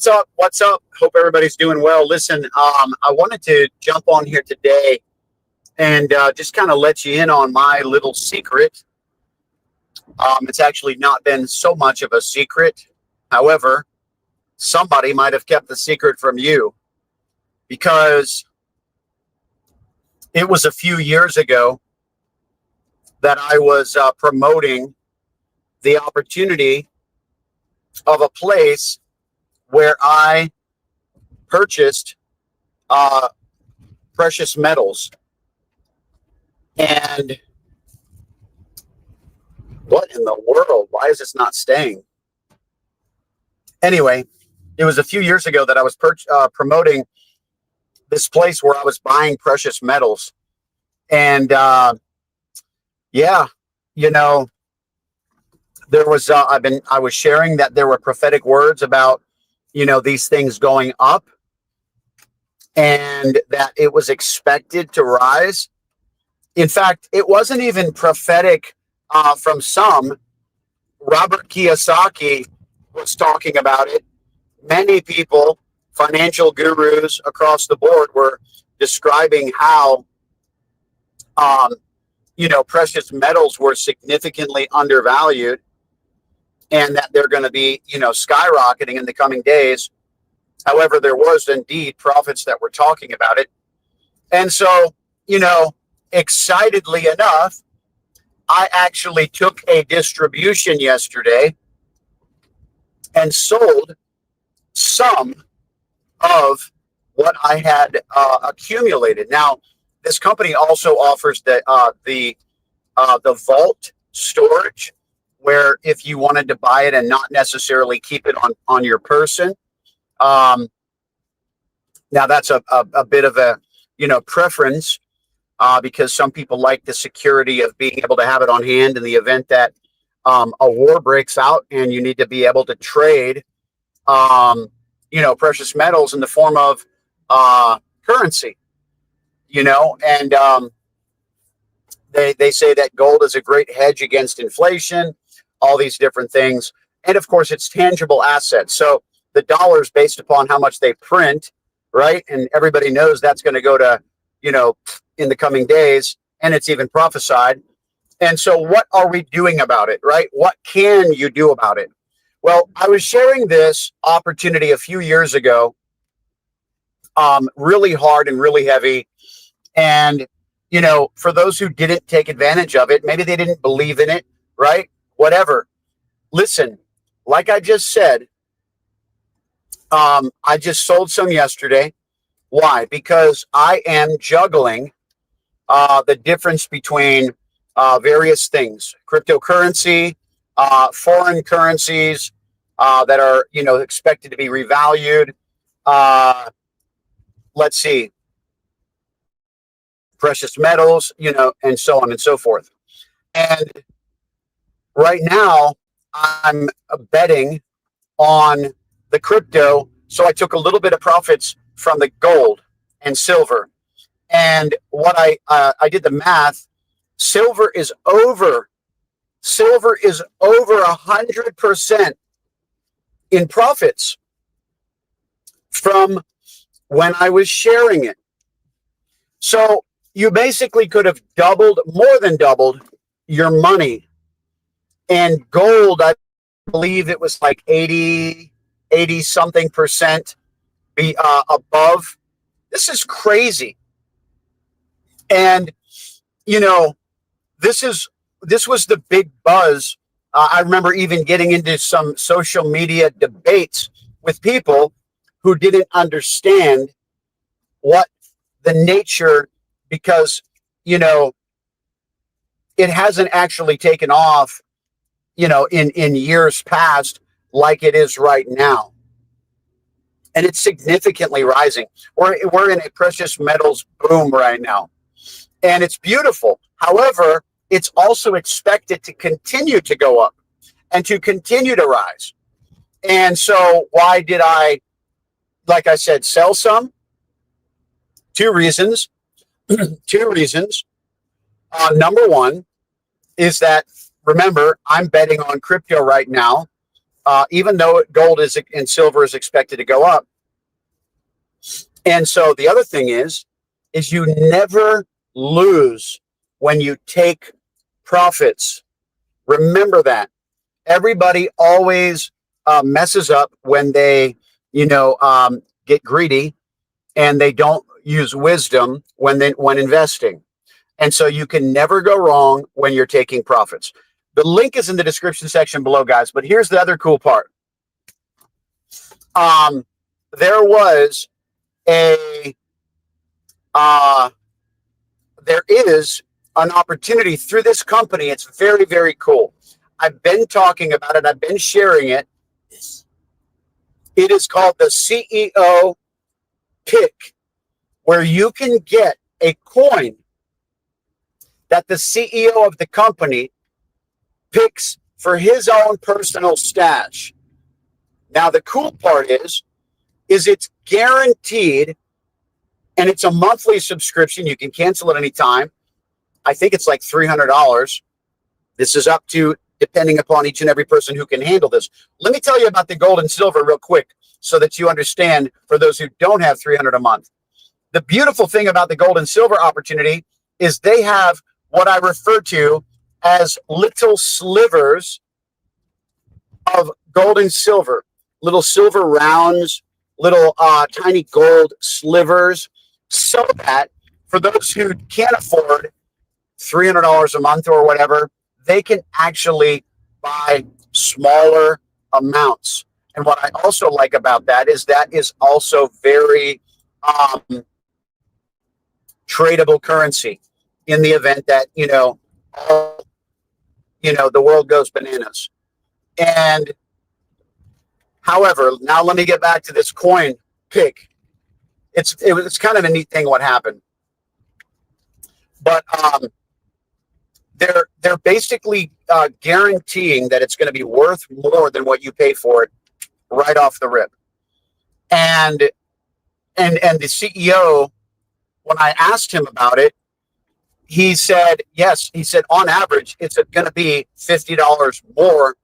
What's up? What's up? Hope everybody's doing well. Listen, I wanted to jump on here today and just kind of let you in on my little secret. It's actually not been so much of a secret. However, somebody might have kept the secret from you because it was a few years ago that I was promoting the opportunity of a place where I purchased uh, precious metals. And what in the world? Why is this not staying? Anyway, it was a few years ago that I was promoting this place where I was buying precious metals. And yeah, you know, there was I was sharing that there were prophetic words about these things going up and that it was expected to rise. In fact, it wasn't even prophetic from some. Robert Kiyosaki was talking about it. Many people, financial gurus across the board, were describing how precious metals were significantly undervalued and that they're going to be skyrocketing in the coming days. However, there was indeed prophets that were talking about it. And so, excitedly enough, I actually took a distribution yesterday and sold some of what I had accumulated. Now, this company also offers the vault storage, where if you wanted to buy it and not necessarily keep it on your person. Now that's a bit of a preference because some people like the security of being able to have it on hand in the event that a war breaks out and you need to be able to trade precious metals in the form of currency. And they say that gold is a great hedge against inflation, all these different things. And of course, it's tangible assets. So the dollar is based upon how much they print, right? And everybody knows that's going to go to, in the coming days, and it's even prophesied. And so what are we doing about it, right? What can you do about it? Well, I was sharing this opportunity a few years ago, really hard and really heavy. And, for those who didn't take advantage of it, maybe they didn't believe in it, right? Whatever. Listen, like I just said, I just sold some yesterday. Why? Because I am juggling the difference between various things, cryptocurrency, foreign currencies that are, expected to be revalued. Let's see, precious metals, and so on and so forth. And right now, I'm betting on the crypto. So I took a little bit of profits from the gold and silver. And what I did the math, silver is over 100% in profits from when I was sharing it. So you basically could have more than doubled your money. And gold, I believe it was like 80 something percent be above. This is crazy. And this was the big buzz. I remember even getting into some social media debates with people who didn't understand what the nature, because it hasn't actually taken off in years past like it is right now. And it's significantly rising. We're in a precious metals boom right now. And it's beautiful. However, it's also expected to continue to go up and to continue to rise. And so why did I, like I said, sell some? Two reasons. Number one is that, remember, I'm betting on crypto right now. even though gold is and silver is expected to go up. And so the other thing is you never lose when you take profits. Remember that. Everybody always messes up when they, get greedy and they don't use wisdom when investing. And so you can never go wrong when you're taking profits. The link is in the description section below, guys. But here's the other cool part. There was there is an opportunity through this company. It's very, very cool. I've been talking about it. I've been sharing it. It is called the CEO Pick, where you can get a coin that the CEO of the company picks for his own personal stash. Now, the cool part is it's guaranteed, and it's a monthly subscription. You can cancel at any time. I think it's like $300. This is up to depending upon each and every person who can handle this. Let me tell you about the gold and silver real quick so that you understand, for those who don't have $300 a month. The beautiful thing about the gold and silver opportunity is they have what I refer to as little slivers of gold and silver, little silver rounds, little tiny gold slivers, so that for those who can't afford $300 a month or whatever, they can actually buy smaller amounts. And what I also like about that is also very tradable currency in the event that, the world goes bananas. And however, now let me get back to this coin pick. It's kind of a neat thing what happened. But they're basically guaranteeing that it's going to be worth more than what you pay for it right off the rip. And the CEO, when I asked him about it, he said, yes, he said, on average, it's going to be $50 more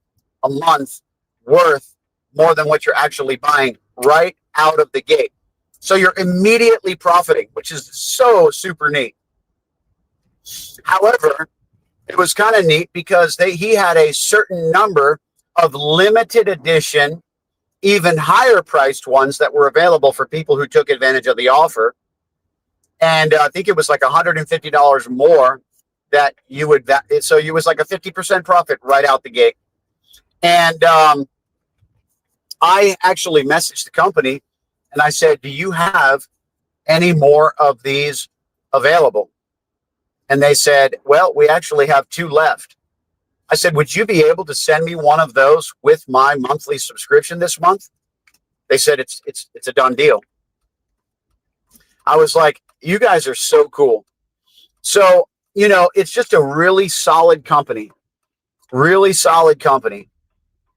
a month worth more than what you're actually buying right out of the gate. So you're immediately profiting, which is so super neat. However, it was kind of neat because he had a certain number of limited edition, even higher priced ones that were available for people who took advantage of the offer. And I think it was like $150 more that you would, so it was like a 50% profit right out the gate. And I actually messaged the company and I said, do you have any more of these available? And they said, well, we actually have 2 left. I said, would you be able to send me one of those with my monthly subscription this month? They said, it's a done deal. I was like, you guys are so cool. So, it's just a really solid company,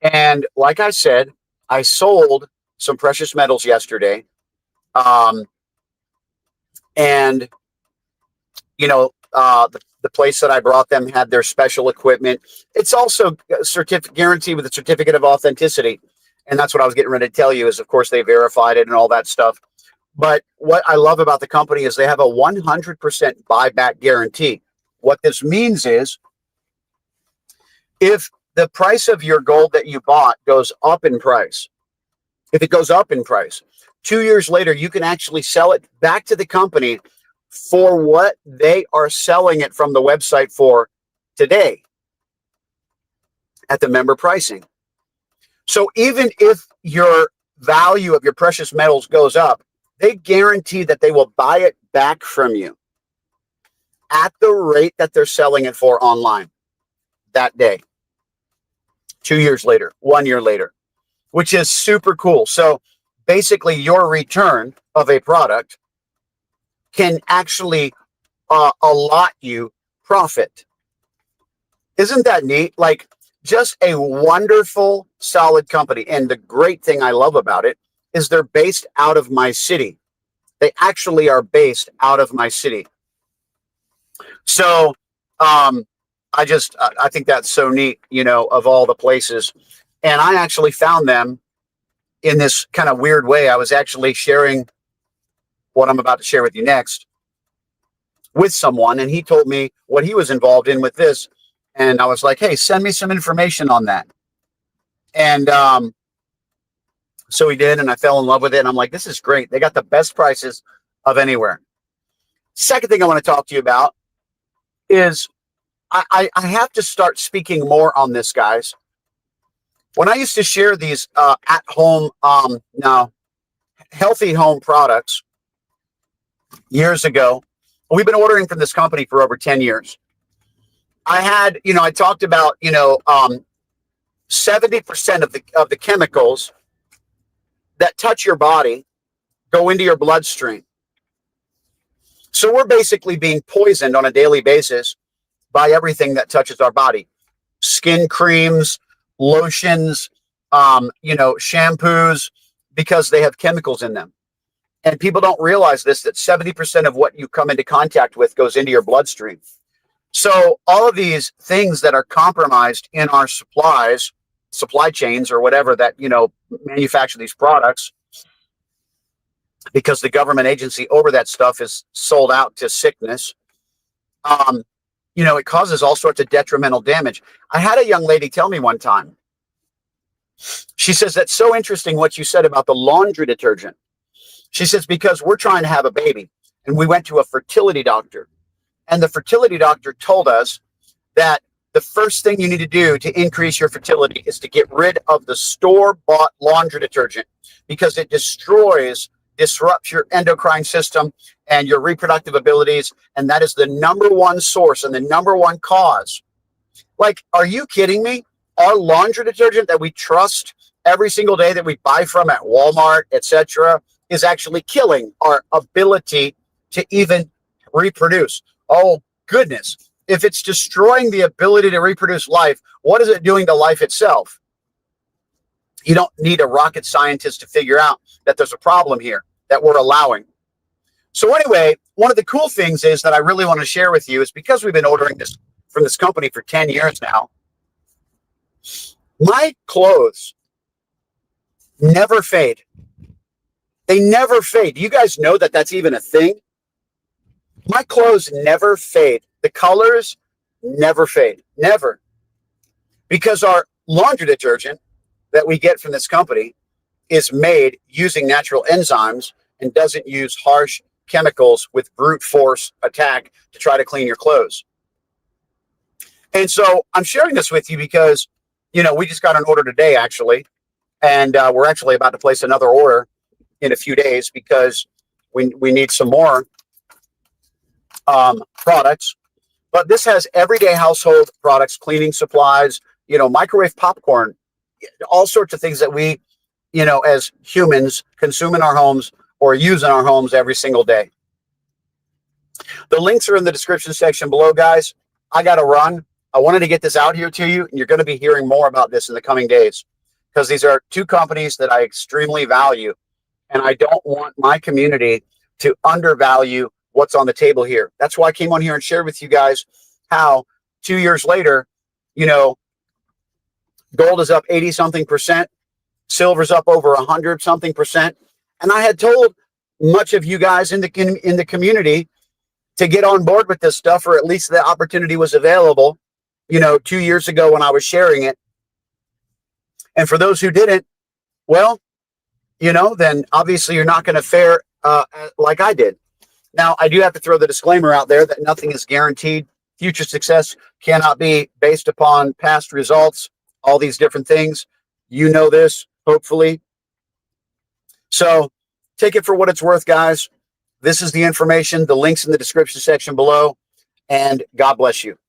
And like I said, I sold some precious metals yesterday. And, the place that I brought them had their special equipment. It's also guaranteed with a certificate of authenticity. And that's what I was getting ready to tell you is, of course, they verified it and all that stuff. But what I love about the company is they have a 100% buyback guarantee. What this means is if the price of your gold that you bought goes up in price, if it goes up in price, 2 years later, you can actually sell it back to the company for what they are selling it from the website for today at the member pricing. So even if your value of your precious metals goes up, they guarantee that they will buy it back from you at the rate that they're selling it for online that day. 2 years later, 1 year later, which is super cool. So basically your return of a product can actually allot you profit. Isn't that neat? Like, just a wonderful, solid company. And the great thing I love about it is they're based out of my city. They actually are based out of my city. So I think that's so neat, of all the places. And I actually found them in this kind of weird way. I was actually sharing what I'm about to share with you next with someone, and he told me what he was involved in with this. And I was like, hey, send me some information on that. And so he did, and I fell in love with it. And I'm like, this is great. They got the best prices of anywhere. Second thing I want to talk to you about is I have to start speaking more on this, guys. When I used to share these at-home, now healthy home products years ago, we've been ordering from this company for over 10 years. I had, I talked about, 70% of the chemicals that touch your body go into your bloodstream. So we're basically being poisoned on a daily basis by everything that touches our body. Skin creams, lotions, shampoos, because they have chemicals in them. And people don't realize this, that 70% of what you come into contact with goes into your bloodstream. So all of these things that are compromised in our supply chains or whatever that, manufacture these products, because the government agency over that stuff is sold out to sickness, it causes all sorts of detrimental damage. I had a young lady tell me one time, she says, that's so interesting what you said about the laundry detergent. She says, because we're trying to have a baby and we went to a fertility doctor, and the fertility doctor told us that the first thing you need to do to increase your fertility is to get rid of the store-bought laundry detergent, because it disrupts your endocrine system and your reproductive abilities. And that is the number one source and the number one cause. Like, are you kidding me? Our laundry detergent that we trust every single day, that we buy from at Walmart, etc., is actually killing our ability to even reproduce. Oh, goodness. If it's destroying the ability to reproduce life, what is it doing to life itself? You don't need a rocket scientist to figure out that there's a problem here that we're allowing. So anyway, one of the cool things is that I really want to share with you is, because we've been ordering this from this company for 10 years now, my clothes never fade. They never fade. Do you guys know that that's even a thing? My clothes never fade. The colors never fade. Never. Because our laundry detergent that we get from this company is made using natural enzymes and doesn't use harsh chemicals with brute force attack to try to clean your clothes. And so I'm sharing this with you because, we just got an order today, actually. And we're actually about to place another order in a few days, because we need some more products. But this has everyday household products, cleaning supplies, microwave popcorn, all sorts of things that we, as humans consume in our homes or use in our homes every single day. The links are in the description section below, guys. I got to run. I wanted to get this out here to you, and you're going to be hearing more about this in the coming days, because these are two companies that I extremely value, and I don't want my community to undervalue what's on the table here. That's why I came on here and shared with you guys how 2 years later, gold is up 80 something percent, silver's up over 100 something percent. And I had told much of you guys in the community to get on board with this stuff, or at least the opportunity was available, 2 years ago when I was sharing it. And for those who didn't, well, then obviously you're not going to fare like I did. Now, I do have to throw the disclaimer out there that nothing is guaranteed. Future success cannot be based upon past results, all these different things. You know this, hopefully. So take it for what it's worth, guys. This is the information, the links in the description section below, and God bless you.